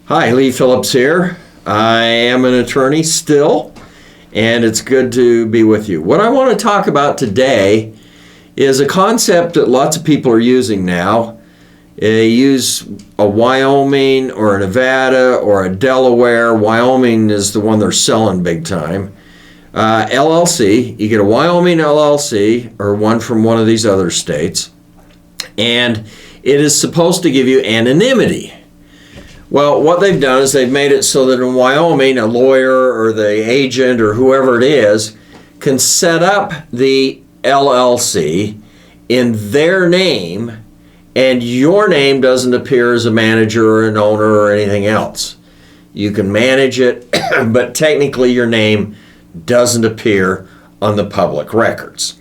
Hi, Lee Phillips here. I am an attorney still, and it's good to be with you. What I want to talk about today is a concept that lots of people are using now. They use a Wyoming or a Nevada or a Delaware. Wyoming is the one they're selling big time. LLC. You get a Wyoming LLC or one from one of these other states, and it is supposed to give you anonymity. Well, what they've done is they've made it so that in Wyoming, a lawyer or the agent or whoever it is can set up the LLC in their name, and your name doesn't appear as a manager or an owner or anything else. You can manage it, but technically your name doesn't appear on the public records.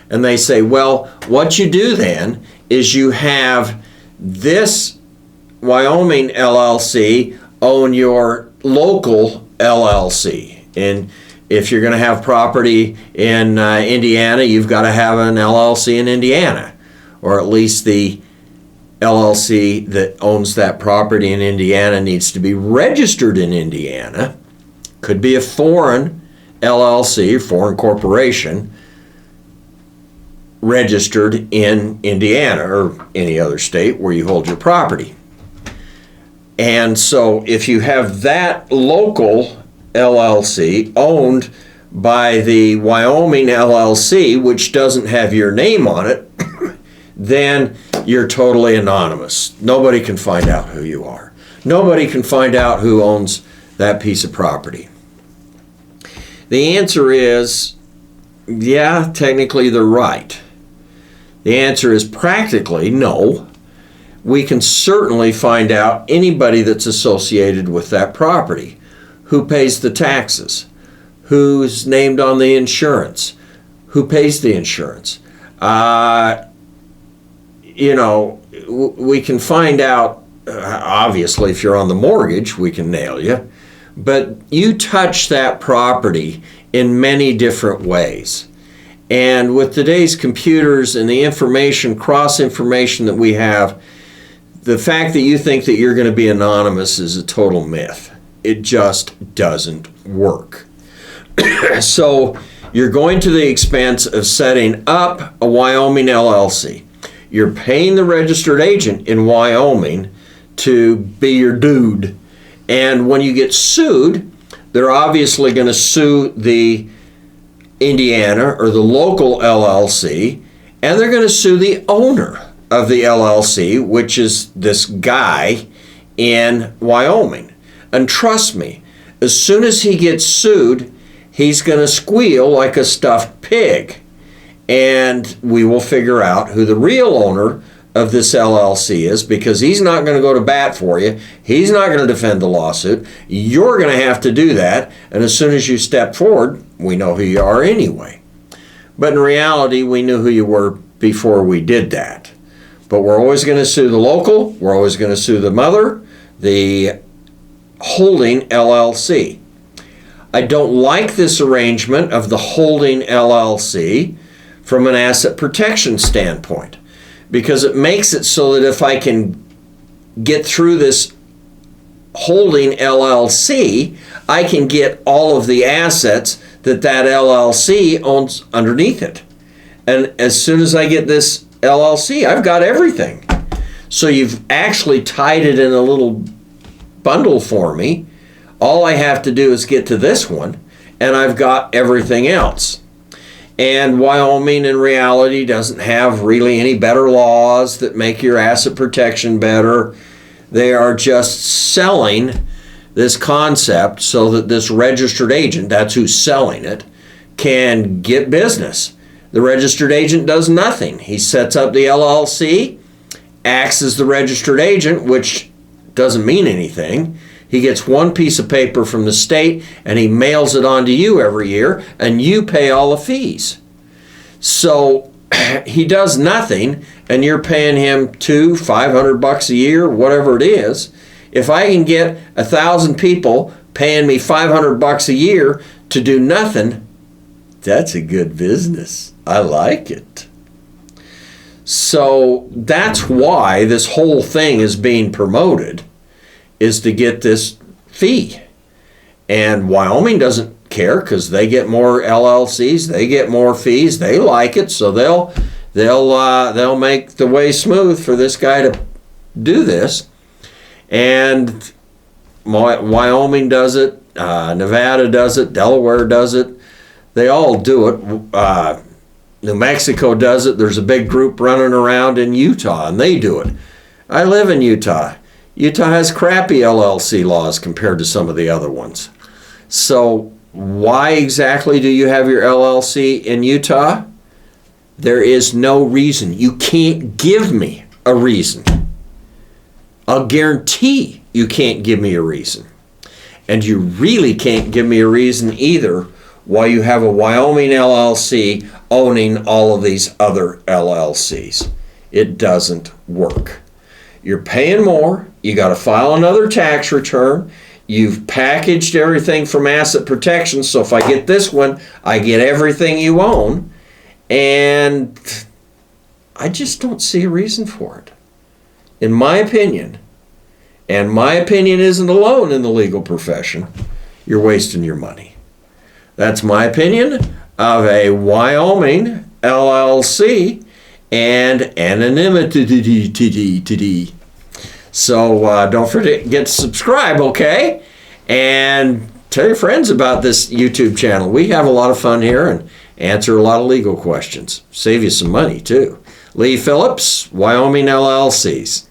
And they say, well, what you do then is you have this Wyoming LLC own your local LLC. And if you're going to have property in Indiana, you've got to have an LLC in Indiana, or at least the LLC that owns that property in Indiana needs to be registered in Indiana. Could be a foreign LLC, foreign corporation, registered in Indiana or any other state where you hold your property. And so if you have that local LLC owned by the Wyoming LLC, which doesn't have your name on it, then you're totally anonymous. Nobody can find out who you are. Nobody can find out who owns that piece of property. The answer is, yeah, technically they're right. The answer is practically no. We can certainly find out anybody that's associated with that property, who pays the taxes, who's named on the insurance, who pays the insurance. We can find out, obviously, if you're on the mortgage, we can nail you, but you touch that property in many different ways. And with today's computers and the information, cross-information that we have, the fact that you think that you're going to be anonymous is a total myth. It just doesn't work. So you're going to the expense of setting up a Wyoming LLC. You're paying the registered agent in Wyoming to be your dude. And when you get sued, they're obviously going to sue the Indiana or the local LLC, and they're going to sue the owner of the LLC, which is this guy in Wyoming. And trust me, as soon as he gets sued, he's going to squeal like a stuffed pig. And we will figure out who the real owner of this LLC is, because he's not going to go to bat for you. He's not going to defend the lawsuit. You're going to have to do that. And as soon as you step forward, we know who you are anyway. But in reality, we knew who you were before we did that. But we're always going to sue the local. We're always going to sue the mother, the holding LLC. I don't like this arrangement of the holding LLC from an asset protection standpoint, because it makes it so that if I can get through this holding LLC, I can get all of the assets that LLC owns underneath it. And as soon as I get this LLC, I've got everything. So you've actually tied it in a little bundle for me. All I have to do is get to this one, and I've got everything else. And Wyoming, in reality, doesn't have really any better laws that make your asset protection better. They are just selling this concept so that this registered agent, that's who's selling it, can get business. The registered agent does nothing. He sets up the LLC, acts as the registered agent, which doesn't mean anything. He gets one piece of paper from the state and he mails it on to you every year, and you pay all the fees. So he does nothing, and you're paying him $500 a year, whatever it is. If I can get 1,000 people paying me $500 a year to do nothing, that's a good business. I like it. So that's why this whole thing is being promoted. is to get this fee. And Wyoming doesn't care because they get more LLCs, they get more fees, they like it, so they'll make the way smooth for this guy to do this. And Wyoming does it, Nevada does it, Delaware does it. They all do it. New Mexico does it. There's a big group running around in Utah, and they do it. I live in Utah. Utah has crappy LLC laws compared to some of the other ones. So why exactly do you have your LLC in Utah? There is no reason. You can't give me a reason. I'll guarantee you can't give me a reason. And you really can't give me a reason either why you have a Wyoming LLC owning all of these other LLCs. It doesn't work. You're paying more. You got to file another tax return. You've packaged everything from asset protection, so if I get this one, I get everything you own. And I just don't see a reason for it. In my opinion, and my opinion isn't alone in the legal profession, you're wasting your money. That's my opinion of a Wyoming LLC and anonymity. So don't forget to subscribe, okay? And tell your friends about this YouTube channel. We have a lot of fun here and answer a lot of legal questions. Save you some money, too. Lee Phillips, Wyoming LLCs.